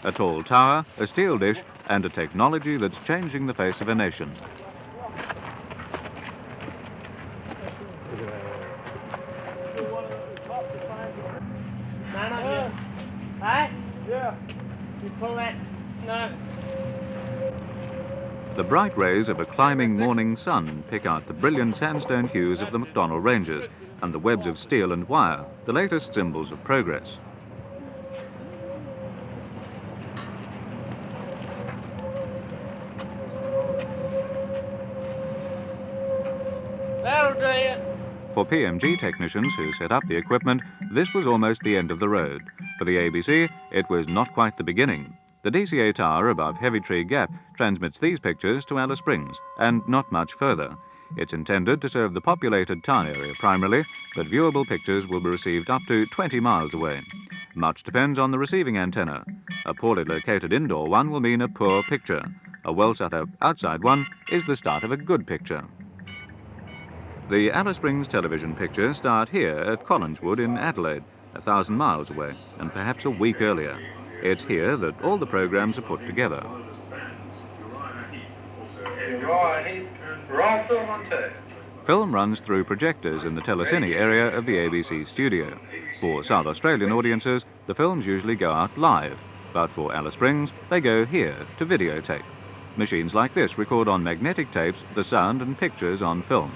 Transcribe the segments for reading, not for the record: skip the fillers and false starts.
a tall tower, a steel dish, and a technology that's changing the face of a nation. You pull that? No. The bright rays of a climbing morning sun pick out the brilliant sandstone hues of the McDonnell Ranges and the webs of steel and wire, the latest symbols of progress. That'll do you. For PMG technicians who set up the equipment, this was almost the end of the road. For the ABC, it was not quite the beginning. The DCA tower above Heavitree Gap transmits these pictures to Alice Springs, and not much further. It's intended to serve the populated town area primarily, but viewable pictures will be received up to 20 miles away. Much depends on the receiving antenna. A poorly located indoor one will mean a poor picture. A well set up outside one is the start of a good picture. The Alice Springs television pictures start here at Collinswood in Adelaide, 1,000 miles away, and perhaps a week earlier. It's here that all the programs are put together. Film runs through projectors in the telecine area of the ABC studio. For South Australian audiences, the films usually go out live, but for Alice Springs, they go here to videotape. Machines like this record on magnetic tapes the sound and pictures on film.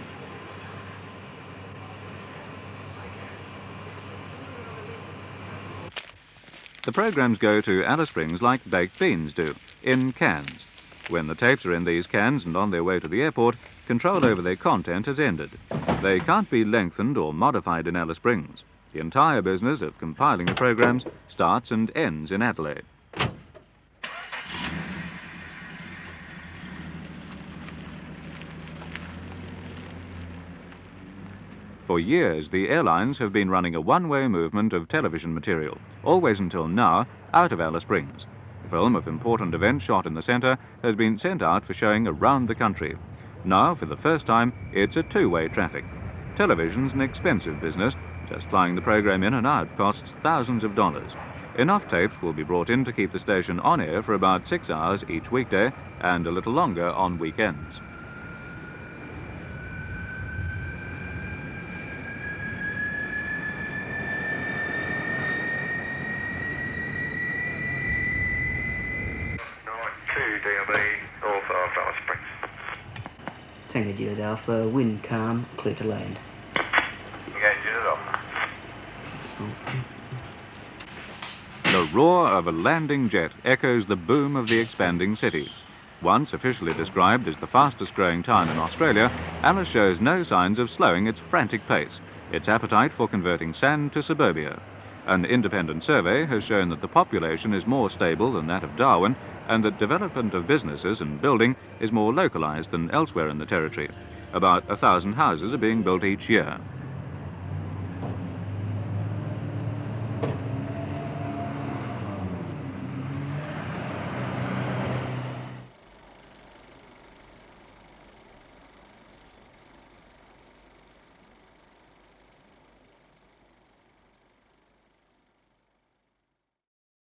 The programs go to Alice Springs like baked beans do, in cans. When the tapes are in these cans and on their way to the airport, control over their content has ended. They can't be lengthened or modified in Alice Springs. The entire business of compiling the programs starts and ends in Adelaide. For years, the airlines have been running a one-way movement of television material, always until now, out of Alice Springs. Film of important events shot in the centre has been sent out for showing around the country. Now, for the first time, it's a two-way traffic. Television's an expensive business. Just flying the program in and out costs thousands of dollars. Enough tapes will be brought in to keep the station on air for about 6 hours each weekday and a little longer on weekends. Tango Juliet Alpha, wind calm, clear to land. Okay, Juliet Alpha. The roar of a landing jet echoes the boom of the expanding city. Once officially described as the fastest growing town in Australia, Alice shows no signs of slowing its frantic pace, its appetite for converting sand to suburbia. An independent survey has shown that the population is more stable than that of Darwin and that development of businesses and building is more localised than elsewhere in the territory. About 1,000 houses are being built each year.